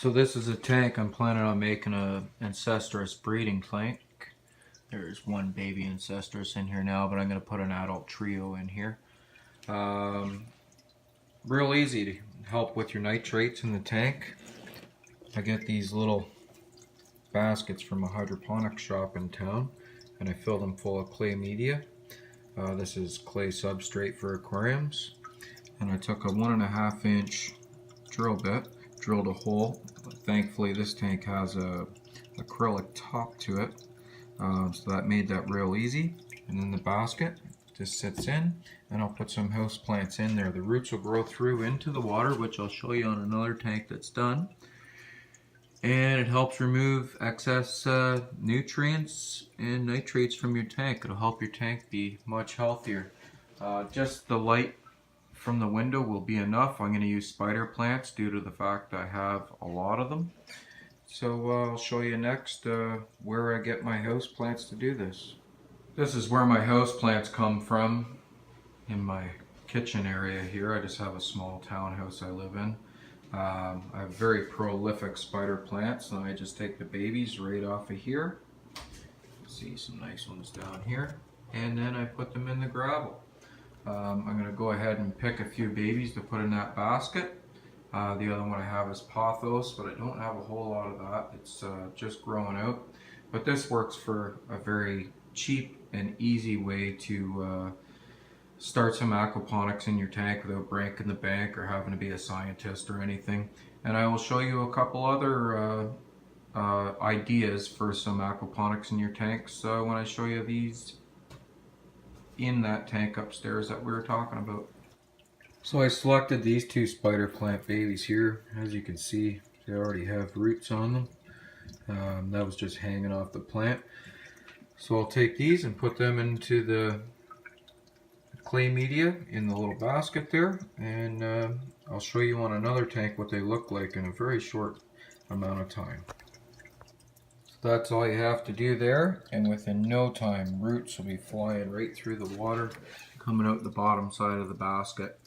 So this is a tank I'm planning on making a incestuous breeding tank. There's one baby incestuous in here now, but I'm going to put an adult trio in here. Real easy to help with your nitrates in the tank. I get these little baskets from a hydroponics shop in town, and I fill them full of clay media. This is clay substrate for aquariums, and I took a 1.5 inch drill bit, drilled a hole. Thankfully this tank has a acrylic top to it, so that made that real easy. And then the basket just sits in, and I'll put some house plants in there. The roots will grow through into the water, which I'll show you on another tank that's done. And it helps remove excess nutrients and nitrates from your tank. It'll help your tank be much healthier. Just the light from the window will be enough. I'm going to use spider plants due to the fact I have a lot of them. So I'll show you next where I get my house plants to do this. This is where my house plants come from in my kitchen area here. I just have a small townhouse I live in. I have very prolific spider plants, and I just take the babies right off of here. See some nice ones down here, and then I put them in the gravel. I'm going to go ahead and pick a few babies to put in that basket. The other one I have is pothos, but I don't have a whole lot of that. It's just growing out. But this works for a very cheap and easy way to start some aquaponics in your tank without breaking the bank or having to be a scientist or anything. And I will show you a couple other ideas for some aquaponics in your tanks when I show you these in that tank upstairs that we were talking about. So I selected these two spider plant babies here. As you can see, they already have roots on them. That was just hanging off the plant. So I'll take these and put them into the clay media in the little basket there, and I'll show you on another tank what they look like in a very short amount of time. So that's all you have to do there, and within no time roots will be flying right through the water, coming out the bottom side of the basket.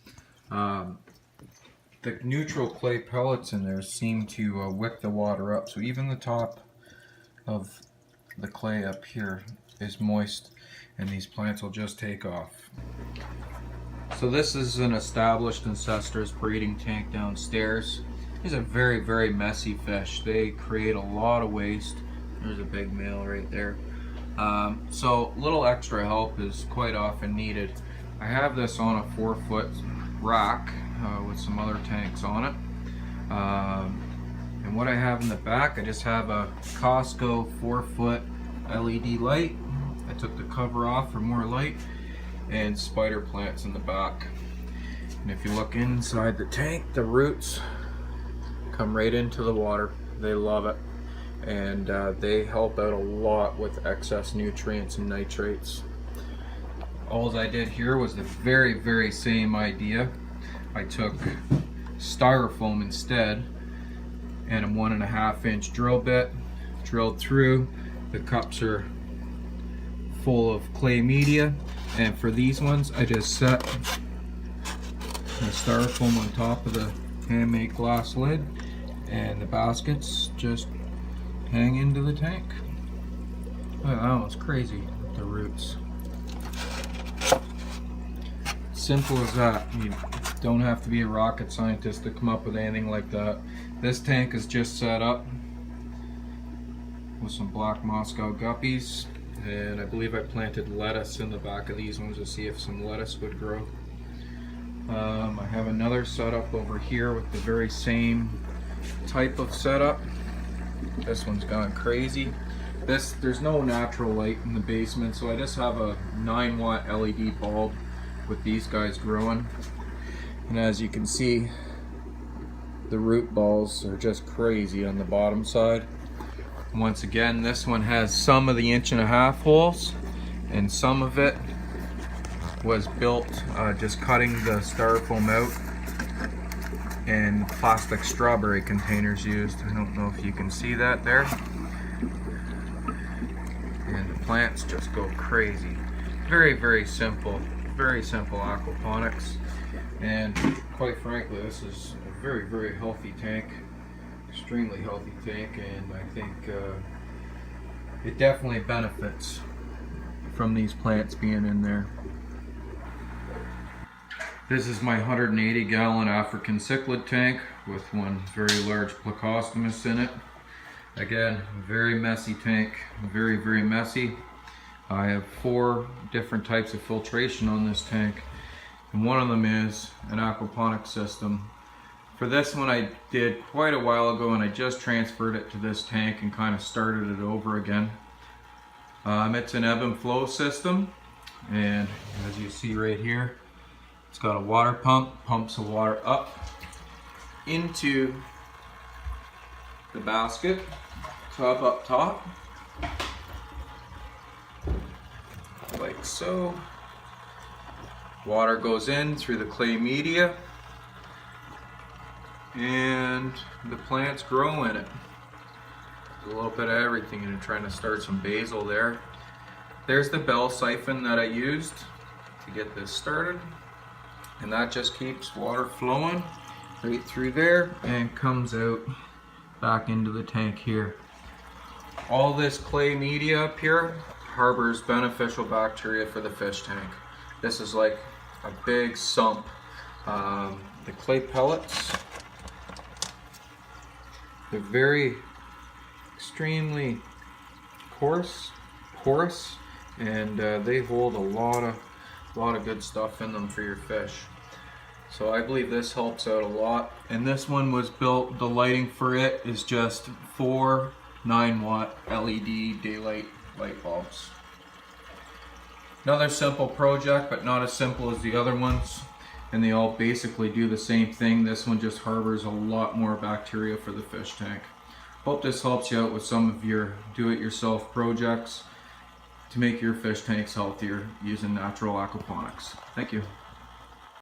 The neutral clay pellets in there seem to wick the water up, so even the top of the clay up here is moist, and these plants will just take off. So this is an established incestuous breeding tank downstairs. These are very, very messy fish. They create a lot of waste. There's a big male right there. So little extra help is quite often needed. I have this on a 4-foot rack with some other tanks on it. And what I have in the back, I just have a Costco 4-foot LED light. I took the cover off for more light, and spider plants in the back. And if you look inside the tank, the roots come right into the water. They love it, and they help out a lot with excess nutrients and nitrates. All I did here was the very, very same idea. I took styrofoam instead and a 1.5 inch drill bit, drilled through. The cups are full of clay media, and for these ones I just set the styrofoam on top of the handmade glass lid, and the baskets just hang into the tank. Oh, that one's crazy with the roots. Simple as that. You don't have to be a rocket scientist to come up with anything like that. This tank is just set up with some black Moscow guppies, and I believe I planted lettuce in the back of these ones to see if some lettuce would grow. I have another setup over here with the very same type of setup. This one's gone crazy. There's no natural light in the basement, so I just have a 9-watt LED bulb with these guys growing. And as you can see, the root balls are just crazy on the bottom side. Once again, this one has some of the 1.5 inch holes, and some of it was built just cutting the styrofoam out and plastic strawberry containers used. I don't know if you can see that there. And the plants just go crazy. Very, very simple aquaponics. And quite frankly, this is a very, very healthy tank. extremely healthy tank, and I think it definitely benefits from these plants being in there. This is my 180 gallon African cichlid tank with one very large plecostomus in it. Again, very messy tank, very, very messy. I have 4 different types of filtration on this tank, and one of them is an aquaponics system. For this one I did quite a while ago, and I just transferred it to this tank and kind of started it over again. It's an ebb and flow system, and as you see right here, it's got a water pump, pumps the water up into the basket, tub up top, like so. Water goes in through the clay media, and the plants grow in it. A little bit of everything, and I'm trying to start some basil there. There's the bell siphon that I used to get this started, and that just keeps water flowing right through there and comes out back into the tank here. All this clay media up here harbors beneficial bacteria for the fish tank. This is like a big sump. The clay pellets, they're very extremely porous, and they hold a lot of good stuff in them for your fish. So I believe this helps out a lot. And this one was built, the lighting for it is just 4 9-watt LED daylight light bulbs. Another simple project, but not as simple as the other ones, and they all basically do the same thing. This one just harbors a lot more bacteria for the fish tank. Hope this helps you out with some of your do-it-yourself projects to make your fish tanks healthier using natural aquaponics. Thank you.